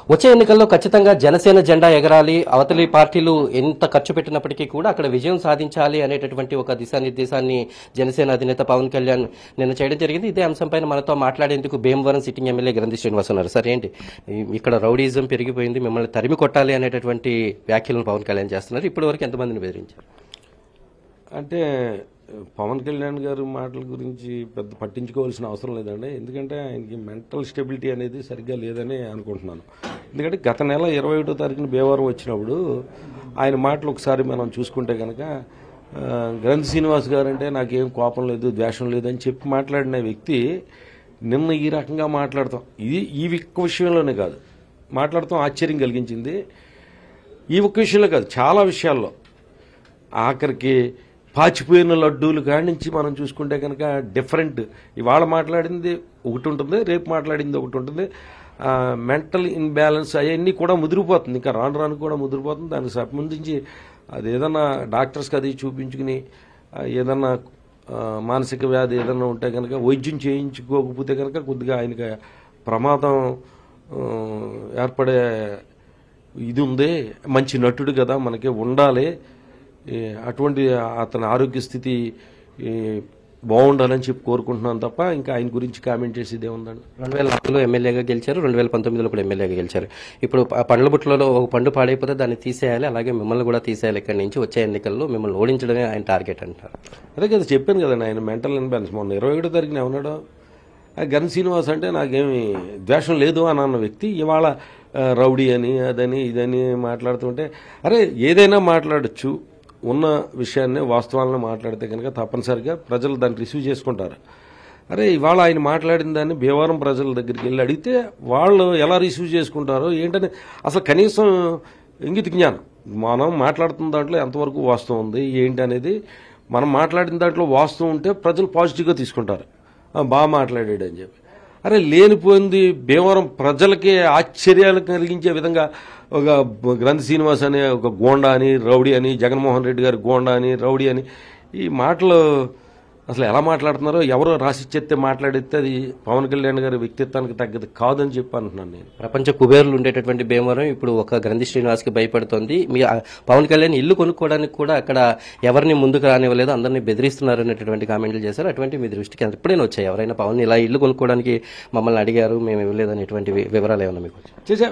వచ్చే ఎన్నికల్లో ఖచ్చితంగా జనసేన జెండా ఎగరాలి, అవతలి పార్టీలు ఎంత ఖర్చు పెట్టినప్పటికీ కూడా అక్కడ విజయం సాధించాలి అనేటటువంటి ఒక దిశానిర్దేశాన్ని జనసేన అధినేత పవన్ కళ్యాణ్ నిన్న చేయడం జరిగింది. ఇదే అంశంపైన మనతో మాట్లాడేందుకు భీమవరం సిట్టింగ్ ఎమ్మెల్యే గ్రంథి శ్రీనివాస్ ఉన్నారు. సార్, ఏంటి ఇక్కడ రౌడీజం పెరిగిపోయింది, మిమ్మల్ని తరిమి కొట్టాలి అనేటటువంటి వ్యాఖ్యలను పవన్ కళ్యాణ్ చేస్తున్నారు. ఇప్పటి వరకు ఎంతమందిని బెదిరించారు? అంటే పవన్ కళ్యాణ్ గారు మాటల గురించి పెద్ద పట్టించుకోవాల్సిన అవసరం లేదండి. ఎందుకంటే ఆయనకి మెంటల్ స్టెబిలిటీ అనేది సరిగ్గా లేదని అనుకుంటున్నాను. ఎందుకంటే గత నెల 21వ తారీఖున భీమవరం వచ్చినప్పుడు ఆయన మాటలు ఒకసారి మనం చూసుకుంటే కనుక గ్రంథి శ్రీనివాస్ గారు అంటే నాకేం కోపం లేదు, ద్వేషం లేదని చెప్పి మాట్లాడిన వ్యక్తి నిన్న ఈ రకంగా మాట్లాడతాం, ఈ ఒక్క విషయంలోనే కాదు మాట్లాడతాం ఆశ్చర్యం కలిగించింది. ఈ ఒక్క విషయంలో కాదు, చాలా విషయాల్లో. ఆఖరికి పాచిపోయిన లడ్డూలు కాడి నుంచి మనం చూసుకుంటే కనుక డిఫరెంట్. ఇవాళ మాట్లాడింది ఒకటి ఉంటుంది, రేపు మాట్లాడింది ఒకటి ఉంటుంది. మెంటల్ ఇన్బ్యాలెన్స్ అవన్నీ కూడా ముదిరిపోతుంది, ఇంకా రాను రాను కూడా ముదిరిపోతుంది. దానికి సంబంధించి అది ఏదన్నా డాక్టర్స్కి అది చూపించుకుని ఏదన్నా మానసిక వ్యాధి ఏదన్నా ఉంటే కనుక వైద్యం చేయించుకోకపోతే కనుక కొద్దిగా ఆయనకి ప్రమాదం ఏర్పడే ఇది ఉంది. మంచి నటుడు కదా, మనకి ఉండాలి, అటువంటి అతని ఆరోగ్య స్థితి బాగుండాలని చెప్పి కోరుకుంటున్నాను తప్ప ఇంకా ఆయన గురించి కామెంట్ చేసేది ఏముందండి. 2004లో ఎమ్మెల్యేగా గెలిచారు, 2019లో కూడా ఎమ్మెల్యేగా గెలిచారు. ఇప్పుడు పండ్ల బుట్టలలో ఒక పండు పాడైపోతే దాన్ని తీసేయాలి, అలాగే మిమ్మల్ని కూడా తీసేయాలి. ఇక్కడి నుంచి వచ్చే ఎన్నికల్లో మిమ్మల్ని ఓడించడమే ఆయన టార్గెట్ అంటారు. అదే కదా చెప్పాను కదండి, ఆయన మెంటల్ ఇన్బ్యాలెన్స్. మొన్న 21వ తారీఖున ఏమన్నాడు, గ్రంథి శ్రీనివాస్ అంటే నాకేమి ద్వేషం లేదు అని అన్న వ్యక్తి ఇవాళ రౌడీ అని అదని ఇదని మాట్లాడుతుంటే, అరే ఏదైనా మాట్లాడచ్చు, ఉన్న విషయాన్ని వాస్తవాలను మాట్లాడితే కనుక తప్పనిసరిగా ప్రజలు దాన్ని రిసీవ్ చేసుకుంటారు. అరే ఇవాళ ఆయన మాట్లాడిన దాన్ని భీమవరం ప్రజల దగ్గరికి వెళ్ళి అడిగితే వాళ్ళు ఎలా రిసీవ్ చేసుకుంటారో ఏంటని అసలు కనీసం ఇంగిత జ్ఞానం, మనం మాట్లాడుతున్న దాంట్లో ఎంతవరకు వాస్తవం ఉంది ఏంటి అనేది, మనం మాట్లాడిన దాంట్లో వాస్తవం ఉంటే ప్రజలు పాజిటివ్గా తీసుకుంటారు, బాగా మాట్లాడాడు అని చెప్పి. అరే లేనిపోయింది భీమవరం ప్రజలకే ఆశ్చర్యాలు కలిగించే విధంగా ఒక గ్రంథి శ్రీనివాస్ అనే ఒక గోండా అని, రౌడీ అని, జగన్మోహన్ రెడ్డి గారి గోండా అని, రౌడీ అని, ఈ మాటలు అసలు ఎలా మాట్లాడుతున్నారో ఎవరో రాసిచ్చేస్తే మాట్లాడితే అది పవన్ కళ్యాణ్ గారి వ్యక్తిత్వానికి తగ్గదు కాదని చెప్పి అంటున్నాను నేను. ప్రపంచ కుబేరులు ఉండేటటువంటి భీమవరం ఇప్పుడు ఒక గ్రంథి శ్రీనివాస్కి భయపడుతోంది. మీ పవన్ కళ్యాణ్ ఇల్లు కొనుక్కోవడానికి కూడా అక్కడ ఎవరిని ముందుకు రానివ్వలేదు, అందరినీ బెదిరిస్తున్నారు అనేటటువంటి కామెంట్లు చేశారు. అటువంటి మీ దృష్టికి ఎప్పుడైనా వచ్చాయి? ఎవరైనా పవన్ ఇలా ఇల్లు కొనుక్కోవడానికి మమ్మల్ని అడిగారు, మేము ఇవ్వలేదని ఎటువంటి వివరాలు ఏమన్నా మీకు చేసా?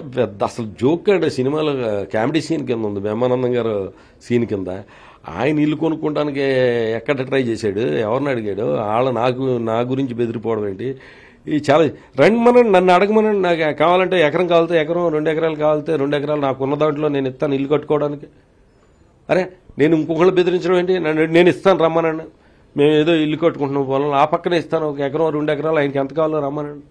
అసలు జోక్ అంటే సినిమాలో కామెడీ సీన్ కింద ఉంది, బ్రహ్మానందం గారు సీన్ కింద. ఆయన ఇల్లు కొనుక్కోవడానికి ఎక్కడ ట్రై చేశాడు, ఎవరిని అడిగాడు, నా గురించి బెదిరిపోవడం ఏంటి? ఈ చాలా రండి మనండి, నన్ను అడగమనండి, నాకు కావాలంటే ఎకరం కావాలితే ఎకరం, 2 ఎకరాలు కావాలితే 2 ఎకరాలు నాకున్న దాంట్లో నేను ఇస్తాను ఇల్లు కట్టుకోవడానికి. అరే నేను ఇంకొకళ్ళు బెదిరించడం ఏంటి? నేను ఇస్తాను రమ్మనండి, మేము ఏదో ఇల్లు కట్టుకుంటున్నాం పొలం, ఆ పక్కనే ఇస్తాను 1 ఎకరం 2 ఎకరాలు, ఆయనకి ఎంత కావాలో రమ్మనండి.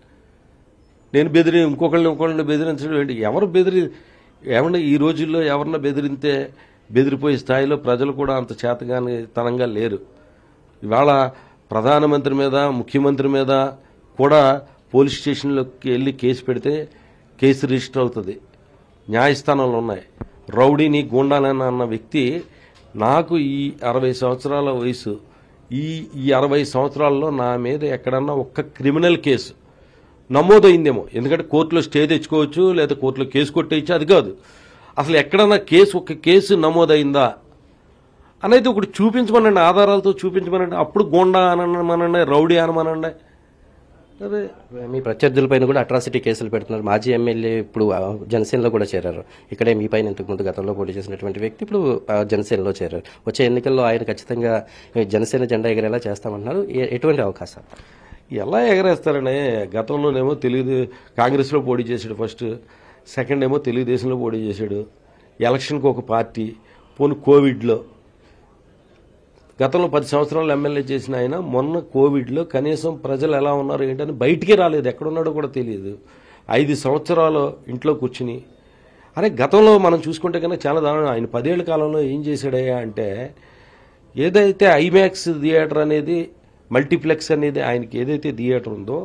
నేను ఇంకొకళ్ళని బెదిరించడం ఏంటి? ఎవరు ఏమన్నా ఈ రోజుల్లో ఎవరన్నా బెదిరిపోయే స్థాయిలో ప్రజలు కూడా అంత చేతగాని తనంగా లేరు. ఇవాళ ప్రధానమంత్రి మీద, ముఖ్యమంత్రి మీద కూడా పోలీస్ స్టేషన్లోకి వెళ్ళి కేసు పెడితే కేసు రిజిస్టర్ అవుతుంది, న్యాయస్థానాలు ఉన్నాయి. రౌడీని గూండాలని అన్న వ్యక్తి నాకు ఈ 60 సంవత్సరాల వయసు, ఈ 60 సంవత్సరాల్లో నా మీద ఎక్కడన్నా ఒక్క క్రిమినల్ కేసు నమోదైందేమో, ఎందుకంటే కోర్టులో స్టే తెచ్చుకోవచ్చు లేదా కోర్టులో కేసు కొట్టేయచ్చు, అది కాదు. అసలు ఎక్కడన్నా ఒక్క కేసు నమోదైందా అనేది ఒకటి చూపించమనండి, ఆధారాలతో చూపించమనండి. అప్పుడు గోండా అనమనండి, రౌడీ అనమనండి. అదే మీ ప్రత్యర్థులపైన కూడా అట్రాసిటీ కేసులు పెడుతున్నారు. మాజీ ఎమ్మెల్యే ఇప్పుడు జనసేనలో కూడా చేరారు. ఇక్కడే మీ పైన ఇంతకుముందు గతంలో పోటీ చేసినటువంటి వ్యక్తి ఇప్పుడు జనసేనలో చేరారు. వచ్చే ఎన్నికల్లో ఆయన ఖచ్చితంగా జనసేన జెండా ఎగరేలా చేస్తామంటున్నారు. ఎటువంటి అవకాశం? ఎలా ఎగరేస్తారని, గతంలోనేమో కాంగ్రెస్లో పోటీ చేశాడు ఫస్ట్, సెకండ్ ఏమో తెలుగుదేశంలో పోటీ చేశాడు, ఎలక్షన్కి ఒక పార్టీ, పోను కోవిడ్లో. గతంలో 10 సంవత్సరాలు ఎమ్మెల్యే చేసిన ఆయన మొన్న కోవిడ్లో కనీసం ప్రజలు ఎలా ఉన్నారు ఏంటని బయటికే రాలేదు, ఎక్కడున్నాడో కూడా తెలియదు. 5 సంవత్సరాలు ఇంట్లో కూర్చుని, అరే గతంలో మనం చూసుకుంటే కనుక చాలా దారుణం. ఆయన 10 ఏళ్ల కాలంలో ఏం చేశాడయ్యా అంటే, ఏదైతే ఐమాక్స్ థియేటర్ అనేది, మల్టీప్లెక్స్ అనేది ఆయనకి ఏదైతే థియేటర్ ఉందో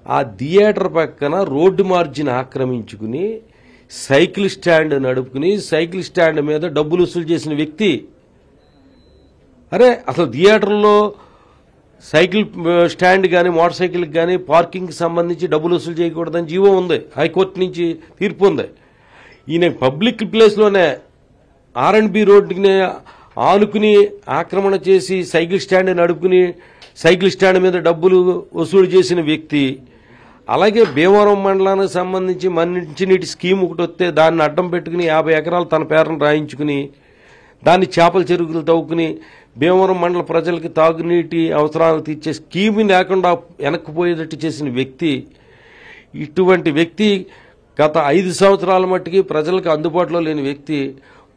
ఆ థియేటర్ పక్కన రోడ్డు మార్జిన్ ఆక్రమించుకుని సైకిల్ స్టాండ్ నడుపుకుని సైకిల్ స్టాండ్ మీద డబ్బులు వసూలు చేసిన వ్యక్తి. అరే అసలు థియేటర్లో సైకిల్ స్టాండ్ కానీ మోటార్ సైకిల్కి కానీ పార్కింగ్కి సంబంధించి డబ్బులు వసూలు చేయకూడదని జీవో ఉంది, హైకోర్టు నుంచి తీర్పు ఉంది. ఈయన పబ్లిక్ ప్లేస్లోనే R&B రోడ్డుని ఆనుకుని ఆక్రమణ చేసి సైకిల్ స్టాండ్ నడుపుకుని సైకిల్ స్టాండ్ మీద డబ్బులు వసూలు చేసిన వ్యక్తి. అలాగే భీమవరం మండలానికి సంబంధించి మంచినీటి స్కీమ్ ఒకటి వస్తే దాన్ని అడ్డం పెట్టుకుని 50 ఎకరాలు తన పేరును రాయించుకుని దాన్ని చేపల చెరువులు తవ్వుకుని భీమవరం మండల ప్రజలకి తాగునీటి అవసరాలు తీర్చే స్కీమ్ లేకుండా వెనక్కిపోయేటట్టు చేసిన వ్యక్తి. ఇటువంటి వ్యక్తి గత 5 సంవత్సరాల మట్టికి ప్రజలకు అందుబాటులో లేని వ్యక్తి.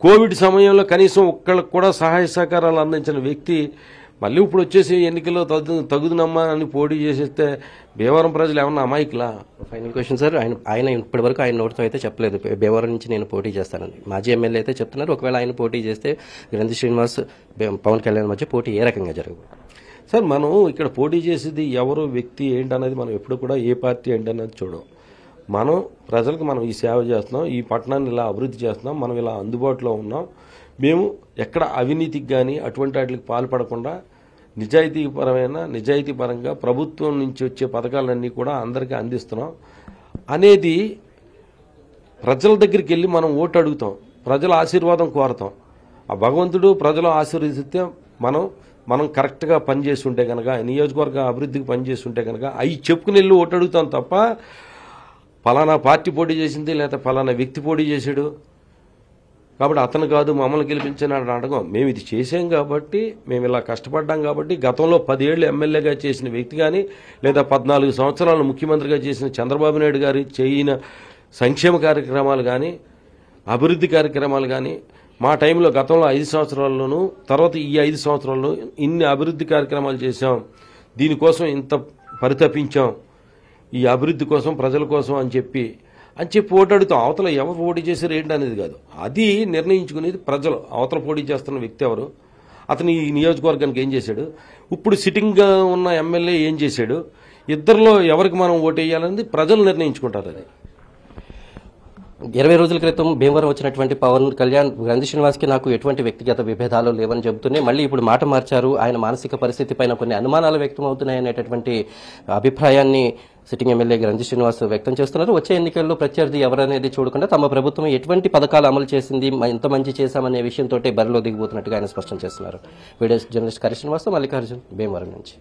కోవిడ్ సమయంలో కనీసం ఒక్కళ్ళకు కూడా సహాయ సహకారాలు అందించిన వ్యక్తి మళ్ళీ ఇప్పుడు వచ్చేసి ఎన్నికల్లో తగుదునమ్మా అని పోటీ చేసేస్తే భీమవరం ప్రజలు ఏమన్నా అమాయకులా? ఫైనల్ క్వశ్చన్ సార్, ఆయన ఇప్పటి వరకు ఆయన నోటితో అయితే చెప్పలేదు భీమవరం నుంచి నేను పోటీ చేస్తానని. మాజీ ఎమ్మెల్యే అయితే చెప్తున్నారు ఒకవేళ ఆయన పోటీ చేస్తే గ్రంథి శ్రీనివాస్ పవన్ కళ్యాణ్ మధ్య పోటీ ఏ రకంగా జరగదు? సార్, మనం ఇక్కడ పోటీ చేసేది ఎవరు వ్యక్తి ఏంటనేది మనం ఎప్పుడు కూడా ఏ పార్టీ ఏంటనేది చూడం. మనం ప్రజలకు మనం ఈ సేవ చేస్తున్నాం, ఈ పట్టణాన్ని ఇలా అభివృద్ధి చేస్తున్నాం, మనం ఇలా అందుబాటులో ఉన్నాం, మేము ఎక్కడ అవినీతికి కానీ అటువంటి వాటికి పాల్పడకుండా నిజాయితీపరంగా ప్రభుత్వం నుంచి వచ్చే పథకాలన్నీ కూడా అందరికీ అందిస్తున్నాం అనేది ప్రజల దగ్గరికి వెళ్ళి మనం ఓటు అడుగుతాం, ప్రజల ఆశీర్వాదం కోరతాం. ఆ భగవంతుడు ప్రజలు ఆశీర్వదిస్తే మనం కరెక్ట్గా పనిచేసి ఉంటే కనుక, నియోజకవర్గ అభివృద్ధికి పనిచేసి ఉంటే కనుక అవి చెప్పుకుని వెళ్ళి ఓటు అడుగుతాం తప్ప ఫలానా పార్టీ పోటీ చేసింది లేదా ఫలానా వ్యక్తి పోటీ చేశాడు కాబట్టి అతను కాదు మమ్మల్ని గెలిపించని అడగం. మేము ఇది చేసాం కాబట్టి, మేము ఇలా కష్టపడ్డాం కాబట్టి, గతంలో 10 ఏళ్ళు ఎమ్మెల్యేగా చేసిన వ్యక్తి కానీ లేదా 14 సంవత్సరాలు ముఖ్యమంత్రిగా చేసిన చంద్రబాబు నాయుడు గారి చేయన సంక్షేమ కార్యక్రమాలు కానీ అభివృద్ధి కార్యక్రమాలు కానీ మా టైంలో గతంలో 5 సంవత్సరాల్లోనూ తర్వాత ఈ 5 సంవత్సరాల్లో ఇన్ని అభివృద్ధి కార్యక్రమాలు చేశాం, దీనికోసం ఇంత పరితపించాం, ఈ అభివృద్ధి కోసం ప్రజల కోసం అని చెప్పి ఓటు అడుగుతాం. అవతల ఎవరు పోటీ చేశారు ఏంటి అనేది కాదు, అది నిర్ణయించుకునేది ప్రజలు. అవతల పోటీ చేస్తున్న వ్యక్తి ఎవరు, అతను ఈ నియోజకవర్గానికి ఏం చేశాడు, ఇప్పుడు సిట్టింగ్గా ఉన్న ఎమ్మెల్యే ఏం చేశాడు, ఇద్దరిలో ఎవరికి మనం ఓటు వేయాలనేది ప్రజలు నిర్ణయించుకుంటారు. అది 20 రోజుల క్రితం భీమవరం వచ్చినటువంటి పవన్ కళ్యాణ్ గ్రంథి శ్రీనివాస్కి నాకు ఎటువంటి వ్యక్తిగత విభేదాలు లేవని చెబుతూనే మళ్ళీ ఇప్పుడు మాట మార్చారు. ఆయన మానసిక పరిస్థితి పైన కొన్ని అనుమానాలు వ్యక్తమవుతున్నాయనేటటువంటి అభిప్రాయాన్ని సిట్టింగ్ ఎమ్మెల్యే గ్రంథి శ్రీనివాస్ వ్యక్తం చేస్తున్నారు. వచ్చే ఎన్నికల్లో ప్రత్యర్థి ఎవరనేది చూడకుండా తమ ప్రభుత్వం ఎటువంటి పథకాలు అమలు చేసింది, ఎంత మంచి చేశామనే విషయంతో బరిలో దిగిపోతున్నట్టుగా ఆయన స్పష్టం చేస్తున్నారు. వీడియో జర్నలిస్ట్ కరి శ్రీనివాస్, మల్లికార్జున్, భీమవరం నుంచి.